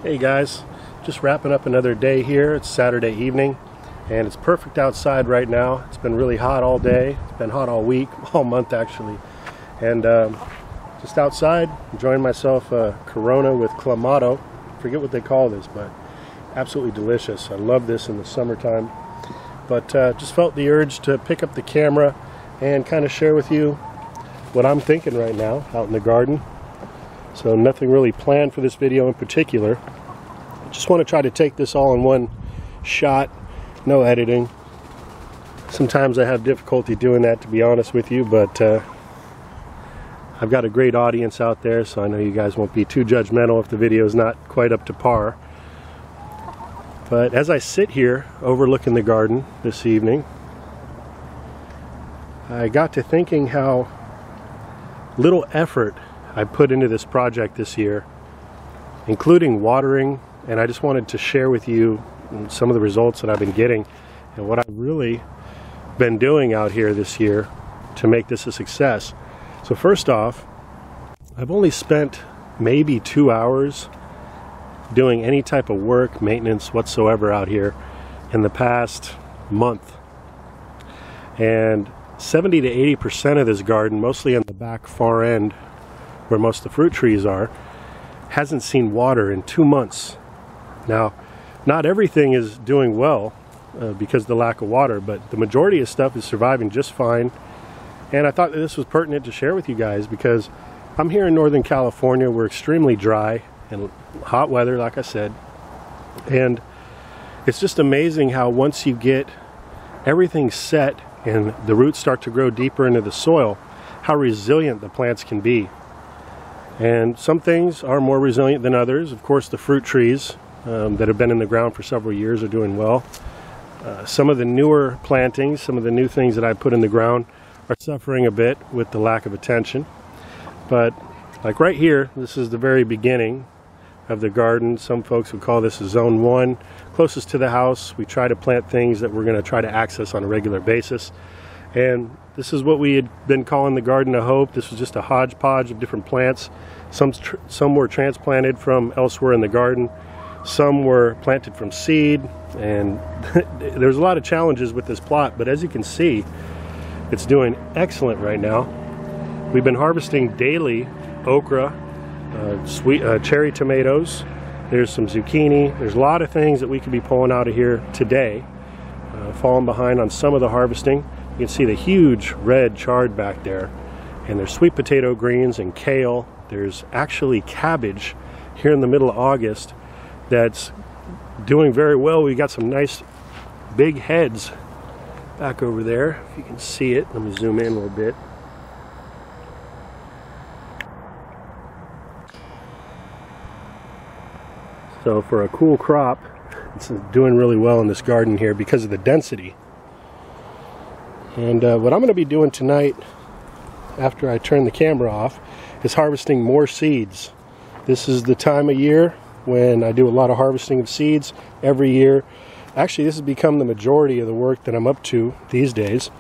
Hey guys, just wrapping up another day here. It's Saturday evening and it's perfect outside right now. It's been really hot all day. It's been hot all week, all month actually. And just outside enjoying myself a Corona with Clamato. Forget what they call this, but absolutely delicious. I love this in the summertime. But just felt the urge to pick up the camera and kind of share with you what I'm thinking right now out in the garden. So nothing really planned for this video in particular. Just want to try to take this all in one shot, no editing. Sometimes I have difficulty doing that, to be honest with you, but I've got a great audience out there, so I know you guys won't be too judgmental if the video is not quite up to par. But as I sit here overlooking the garden this evening, I got to thinking how little effort I put into this project this year, including watering, and I just wanted to share with you some of the results that I've been getting and what I've really been doing out here this year to make this a success. So first off, I've only spent maybe 2 hours doing any type of work, maintenance whatsoever out here in the past month. And 70 to 80% of this garden, mostly on the back far end where most of the fruit trees are, hasn't seen water in 2 months. Now, not everything is doing well because of the lack of water, but the majority of stuff is surviving just fine. And I thought that this was pertinent to share with you guys because I'm here in Northern California. We're extremely dry and hot weather, like I said. And it's just amazing how once you get everything set and the roots start to grow deeper into the soil, how resilient the plants can be. And some things are more resilient than others. Of course, the fruit trees that have been in the ground for several years are doing well. Some of the newer plantings, some of the new things that I put in the ground are suffering a bit with the lack of attention. But like right here, this is the very beginning of the garden. Some folks would call this a zone 1. Closest to the house, we try to plant things that we're going to try to access on a regular basis. And this is what we had been calling the Garden of Hope. This was just a hodgepodge of different plants. Some were transplanted from elsewhere in the garden. Some were planted from seed. And there's a lot of challenges with this plot, but as you can see, it's doing excellent right now. We've been harvesting daily okra, sweet cherry tomatoes. There's some zucchini. There's a lot of things that we could be pulling out of here today. Falling behind on some of the harvesting. You can see the huge red chard back there. And there's sweet potato greens and kale. There's actually cabbage here in the middle of August that's doing very well. We got some nice big heads back over there. If you can see it, let me zoom in a little bit. So for a cool crop, it's doing really well in this garden here because of the density. And what I'm going to be doing tonight after I turn the camera off is harvesting more seeds. This is the time of year when I do a lot of harvesting of seeds every year. Actually, this has become the majority of the work that I'm up to these days.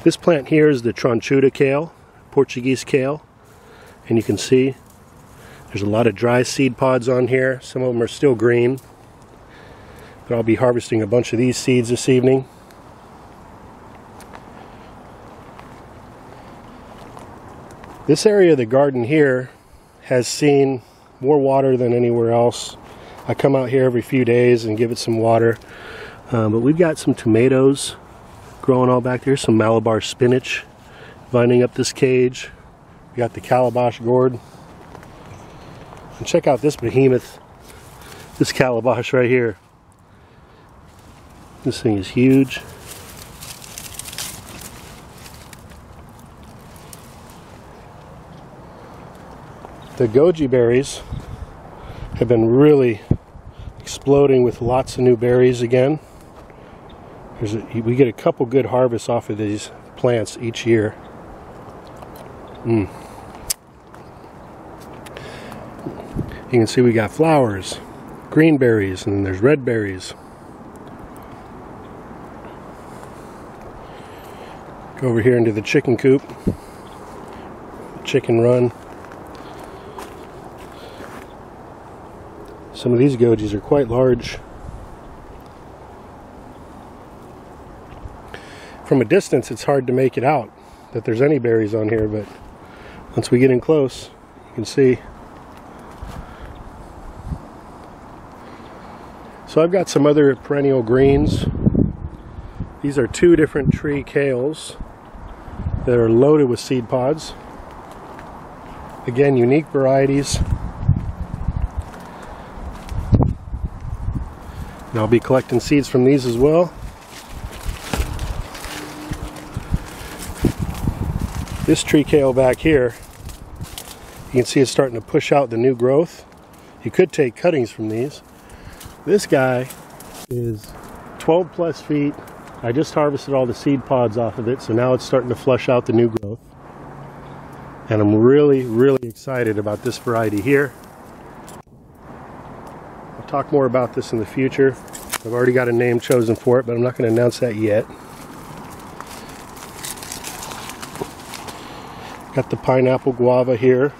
This plant here is the Tronchuda kale, Portuguese kale, and you can see there's a lot of dry seed pods on here. Some of them are still green, but I'll be harvesting a bunch of these seeds this evening. This area of the garden here has seen more water than anywhere else. I come out here every few days and give it some water. But we've got some tomatoes growing all back there, some Malabar spinach vinding up this cage. We got the calabash gourd. And check out this behemoth, this calabash right here. This thing is huge. The goji berries have been really exploding with lots of new berries again. We get a couple good harvests off of these plants each year. You can see we got flowers, green berries, and then there's red berries. Go over here into the chicken coop, chicken run. Some of these gojis are quite large. From a distance, it's hard to make it out that there's any berries on here, but once we get in close, you can see. So I've got some other perennial greens. These are two different tree kales that are loaded with seed pods. Again, unique varieties. And I'll be collecting seeds from these as well. This tree kale back here, you can see it's starting to push out the new growth. You could take cuttings from these. This guy is 12 plus feet. I just harvested all the seed pods off of it, so now it's starting to flush out the new growth. And I'm really, really excited about this variety here. I'll talk more about this in the future. I've already got a name chosen for it, but I'm not going to announce that yet. Got the pineapple guava here.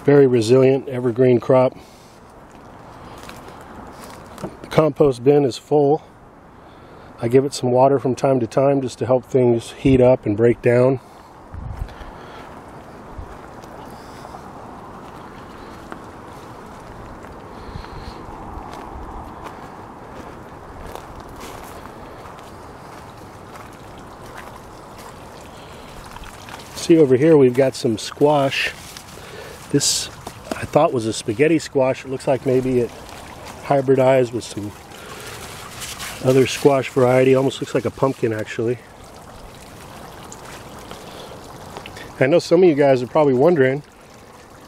Very resilient, evergreen crop. The compost bin is full. I give it some water from time to time just to help things heat up and break down. See over here we've got some squash. This I thought was a spaghetti squash. It looks like maybe it hybridized with some other squash variety. Almost looks like a pumpkin actually. I know some of you guys are probably wondering,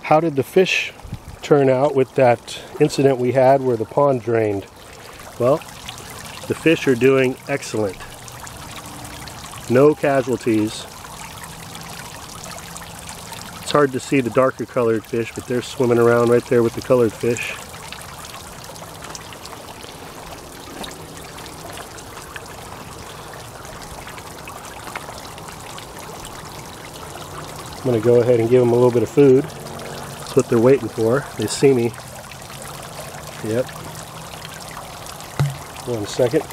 how did the fish turn out with that incident we had where the pond drained? Well, the fish are doing excellent. No casualties. It's hard to see the darker colored fish, but they're swimming around right there with the colored fish. I'm going to go ahead and give them a little bit of food. That's what they're waiting for. They see me. Yep. 1 second.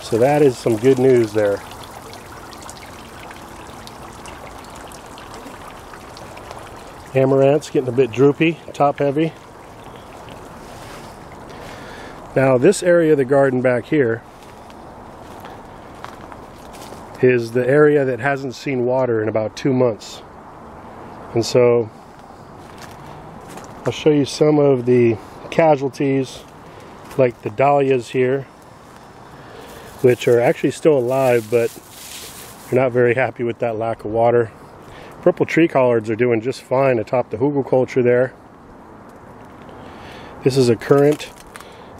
So that is some good news there. Amaranth's getting a bit droopy, top heavy. Now this area of the garden back here is the area that hasn't seen water in about 2 months. And so I'll show you some of the casualties, like the dahlias here, which are actually still alive, but they're not very happy with that lack of water. Purple tree collards are doing just fine atop the hugelkultur there. This is a currant,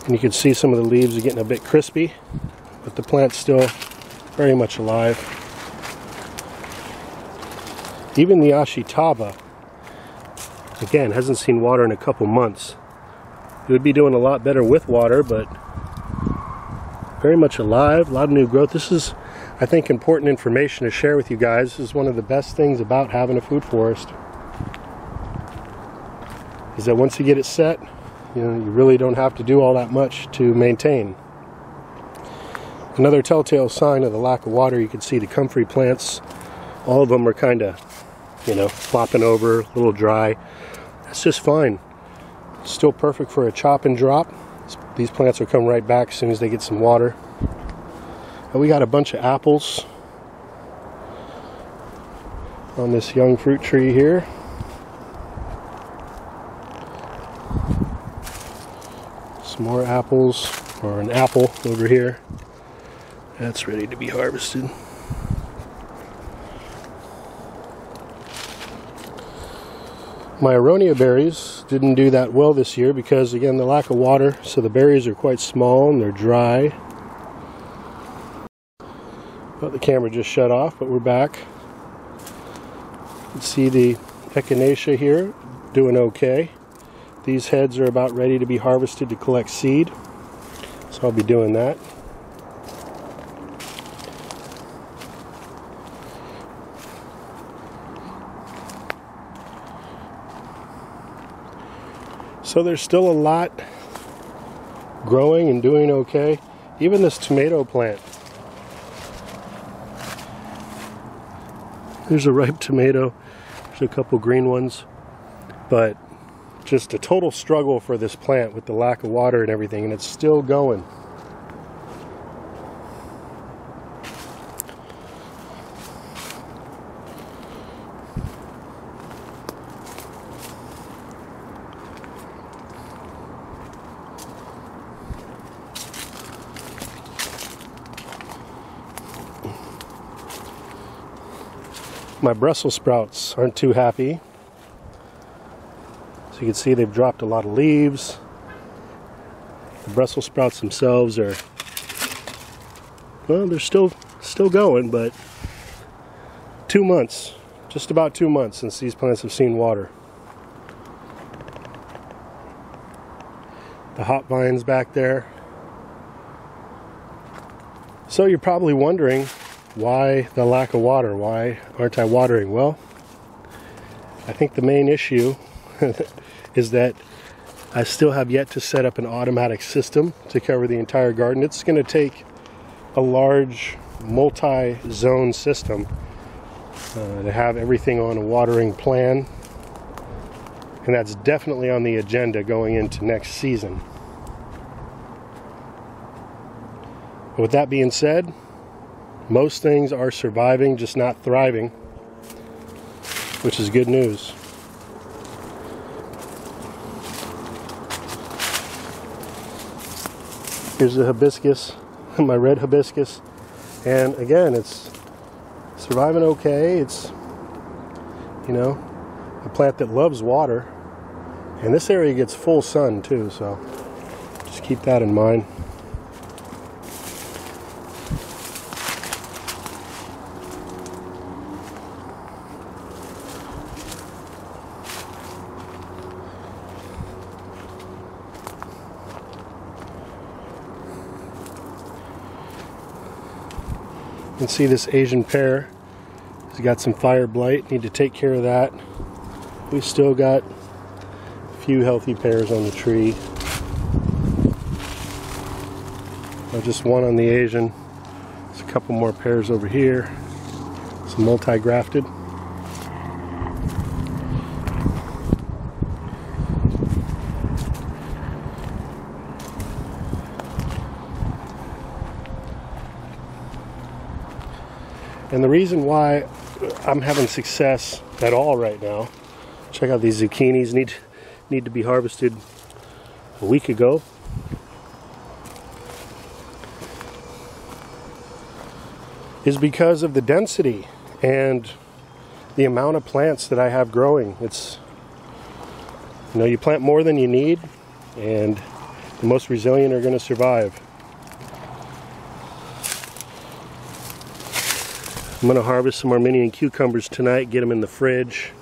and you can see some of the leaves are getting a bit crispy, but the plant's still very much alive. Even the ashitaba, again, hasn't seen water in a couple months. It would be doing a lot better with water, but very much alive, a lot of new growth. This is, I think, important information to share with you guys. This is one of the best things about having a food forest, is that once you get it set, you really don't have to do all that much to maintain. Another telltale sign of the lack of water, you can see the comfrey plants, all of them are kind of, flopping over, a little dry. That's just fine. Still perfect for a chop and drop. These plants will come right back as soon as they get some water. And we got a bunch of apples on this young fruit tree here. Some more apples, or an apple over here. That's ready to be harvested. My aronia berries didn't do that well this year because, again, the lack of water, so the berries are quite small and they're dry. Well, the camera just shut off, but we're back. You can see the echinacea here doing okay. These heads are about ready to be harvested to collect seed, so I'll be doing that. So there's still a lot growing and doing okay. Even this tomato plant. There's a ripe tomato. There's a couple green ones. But just a total struggle for this plant with the lack of water and everything, and it's still going. My Brussels sprouts aren't too happy. So you can see they've dropped a lot of leaves. The Brussels sprouts themselves are, well, they're still going, but 2 months, just about 2 months since these plants have seen water. The hop vines back there. So you're probably wondering, why the lack of water? Why aren't I watering? Well, I think the main issue is that I still have yet to set up an automatic system to cover the entire garden. It's going to take a large multi-zone system to have everything on a watering plan, and that's definitely on the agenda going into next season. But with that being said, most things are surviving, just not thriving, which is good news. Here's the hibiscus, my red hibiscus, and again, it's surviving okay. It's, you know, a plant that loves water, and this area gets full sun too, so just keep that in mind. You can see this Asian pear has got some fire blight. Need to take care of that. We still got a few healthy pears on the tree. Just one on the Asian. There's a couple more pears over here. Some multi-grafted. And the reason why I'm having success at all right now, check out these zucchinis, need to be harvested a week ago. Is because of the density and the amount of plants that I have growing. It's, you know, you plant more than you need, and the most resilient are going to survive. I'm going to harvest some Armenian cucumbers tonight, get them in the fridge,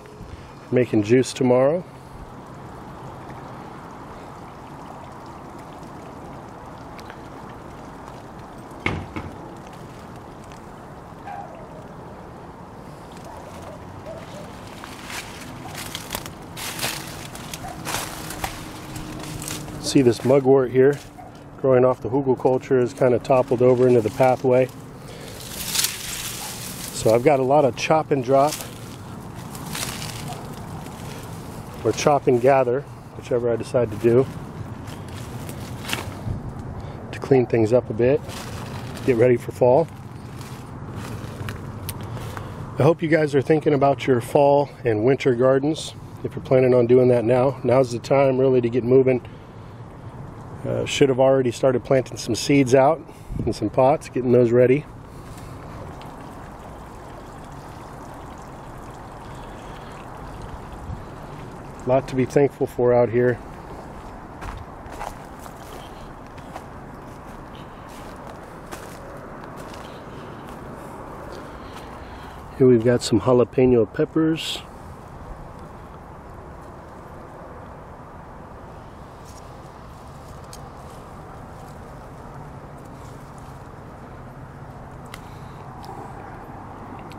making juice tomorrow. See this mugwort here growing off the hugelkultur is kind of toppled over into the pathway. So I've got a lot of chop and drop, or chop and gather, whichever I decide to do, to clean things up a bit, get ready for fall. I hope you guys are thinking about your fall and winter gardens. If you're planning on doing that now, now's the time really to get moving. Should have already started planting some seeds out in some pots, getting those ready. A lot to be thankful for out here. Here we've got some jalapeno peppers.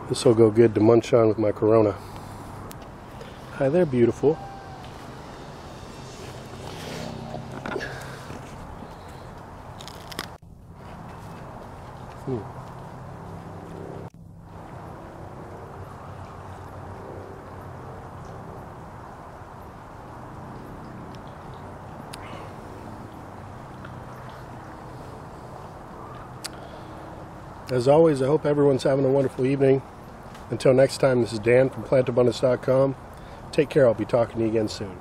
This will go good to munch on with my Corona. Hi there, beautiful. As always, I hope everyone's having a wonderful evening. Until next time, this is Dan from plantabundance.com. Take care. I'll be talking to you again soon.